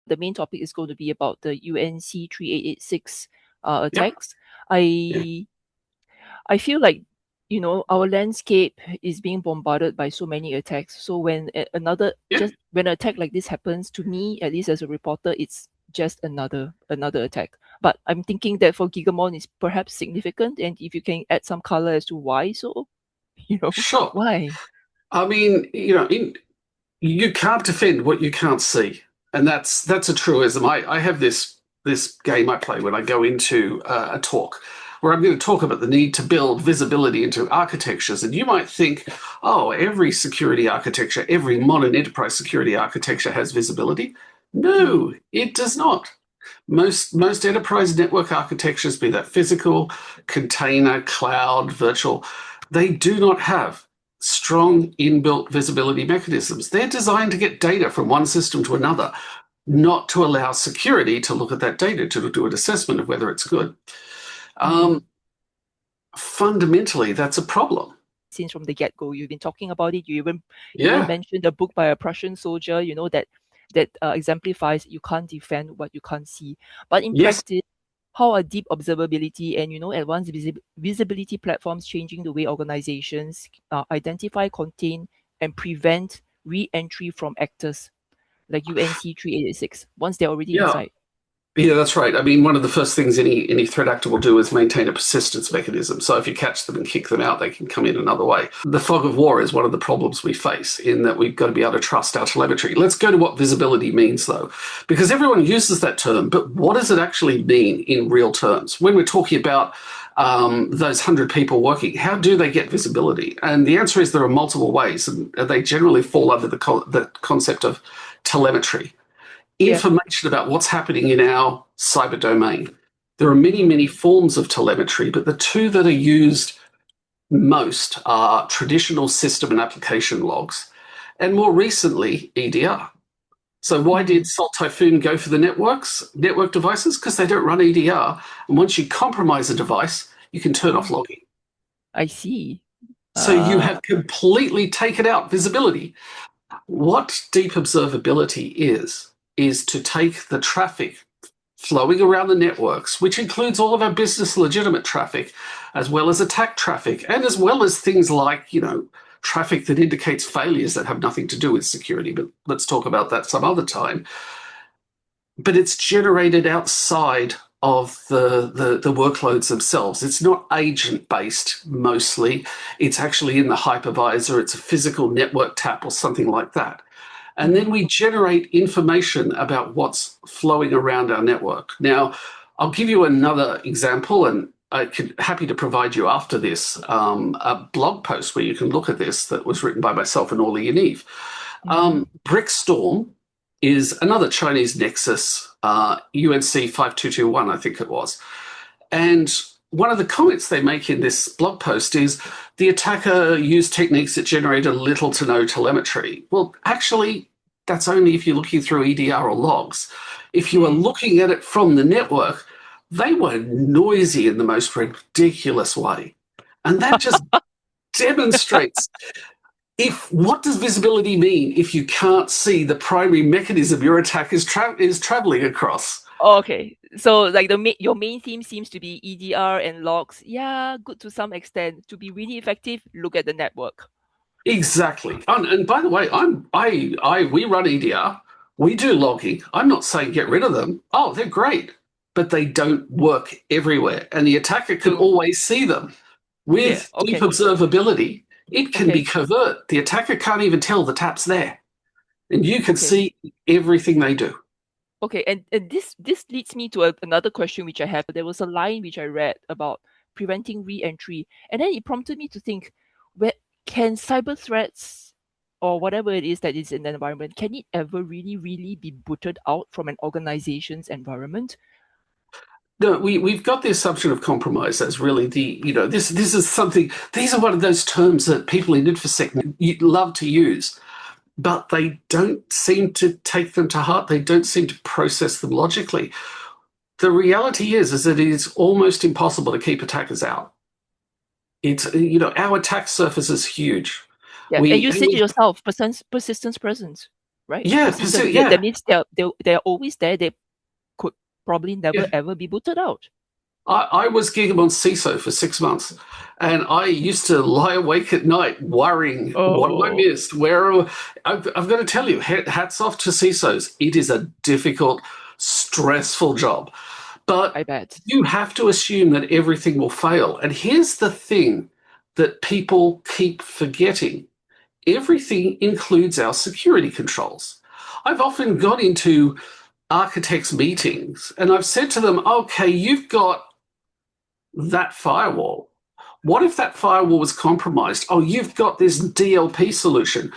The main topic is going to be about the UNC 3886 Yep. attacks. I feel like our landscape is being bombarded by so many attacks. So when Yep. when an attack like this happens, to me, at least as a reporter, it's just another attack. But I'm thinking that for Gigamon is perhaps significant, and if you can add some color as to why so, you know, Sure. why? I mean, you can't defend what you can't see, and that's a truism. I have this game I play when I go into a talk where I'm going to talk about the need to build visibility into architectures, and you might think, oh, every security architecture, every modern enterprise security architecture has visibility. Mm, No, it does not. Most enterprise network architectures, be that physical, container, cloud, virtual, they do not have strong inbuilt visibility mechanisms. They're designed to get data from one system to another, not to allow security to look at that data to do an assessment of whether it's good. mm. Um, Fundamentally, that's a problem. Since from the get-go, you've been talking about it. You even Yeah. mentioned a book by a Prussian soldier. That exemplifies you can't defend what you can't see. But in Yes. practice, how are deep observability and advanced visibility platforms changing the way organizations identify, contain, and prevent re-entry from actors like UNC 3886 once they're already Yeah. inside? Yeah, that's right. I mean, one of the first things any threat actor will do is maintain a persistence mechanism. So if you catch them and kick them out, they can come in another way. The fog of war is one of the problems we face in that we've got to be able to trust our telemetry. Let's go to what visibility means, though, because everyone uses that term, but what does it actually mean in real terms? When we're talking about those 100 people working, how do they get visibility? And the answer is there are multiple ways, and they generally fall under the concept of telemetry, Yeah. information about what's happening in our cyber domain. There are many, Mm-hmm. many forms of telemetry, but the two that are used most are traditional system and application logs, and more recently, EDR. So why Mm, did Salt Typhoon go for the network devices? Because they don't run EDR. And once you compromise a device, you can turn off mm. logging. I see. So you Uh, have completely taken out visibility. What deep observability is to take the traffic flowing around the networks, which includes all of our business legitimate traffic, as well as attack traffic, and as well as things like, traffic that indicates failures that have nothing to do with security. But let's talk about that some other time. But it's generated outside of the workloads themselves. It's not agent based mostly. It's actually in the hypervisor. It's a physical network tap or something like that. And then mm, we generate information about what's flowing around our network. Now, I'll give you another example, and I could happy to provide you after this a blog post where you can look at this that was written by myself and Orly Yaniv. mm. Brickstorm is another Chinese Nexus, UNC 5221, I think it was. And one of the comments they make in this blog post is the attacker used techniques that generated little to no telemetry. Well, actually, that's only if you're looking through EDR or logs. If you are Mm. looking at it from the network, they were noisy in the most ridiculous way. And that just demonstrates if what does visibility mean if you can't see the primary mechanism your attack is traveling across? Okay. So like your main theme seems to be EDR and logs. Yeah, good to some extent. To be really effective, look at the network. Exactly. And by the way, we run EDR. We do logging. I'm not saying get rid of them. Oh, they're great, but they don't work everywhere, and the attacker can So always see them. yeah, With deep okay. observability, it can be Okay. covert. The attacker can't even tell the tap's there, and you can Okay. see everything they do. Okay. And this leads me to another question which I have. There was a line which I read about preventing re-entry, and then it prompted me to think, where can cyber threats or whatever it is that is in the environment, can it ever really, really be booted out from an organization's environment? No, we've got the assumption of compromise as really this is something. These are one of those terms that people in InfoSec love to use, but they don't seem to take them to heart. They don't seem to process them logically. The reality is that it is almost impossible to keep attackers out. It's our attack surface is huge. Yeah, and We you and said it we yourself, persistence presence. right? Yeah, Persistent. That yeah. means they're always there. They could probably never Yeah. ever be booted out. I was Gigamon CISO for 6 months, and I used to lie awake at night worrying, what have I Oh, missed? I've got to tell you, hats off to CISOs. It is a difficult, stressful job. But I bet. you have to assume that everything will fail. And here's the thing that people keep forgetting. Everything includes our security controls. I've often got into architects' meetings and I've said to them, okay, you've got that firewall. What if that firewall was compromised? Oh, you've got this DLP solution.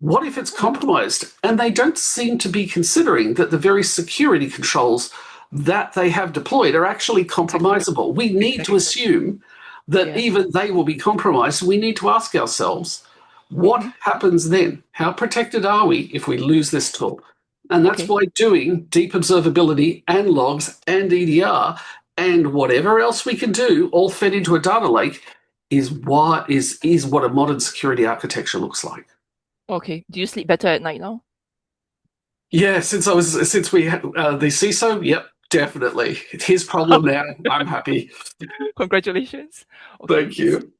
What if it's compromised? And they don't seem to be considering that the very security controls that they have deployed are actually Exactly. compromisable. We need to Exactly. assume that Yes. even they will be compromised. We need to ask ourselves, what Mm-hmm. happens then? How protected are we if we lose this tool? And that's Okay. why doing deep observability and logs and EDR and whatever else we can do, all fed into a data lake, is what a modern security architecture looks like. Okay. Do you sleep better at night now? Yeah, since we had the CISO, yep, definitely. It's his problem now. I'm happy. Congratulations. Okay. Thank you.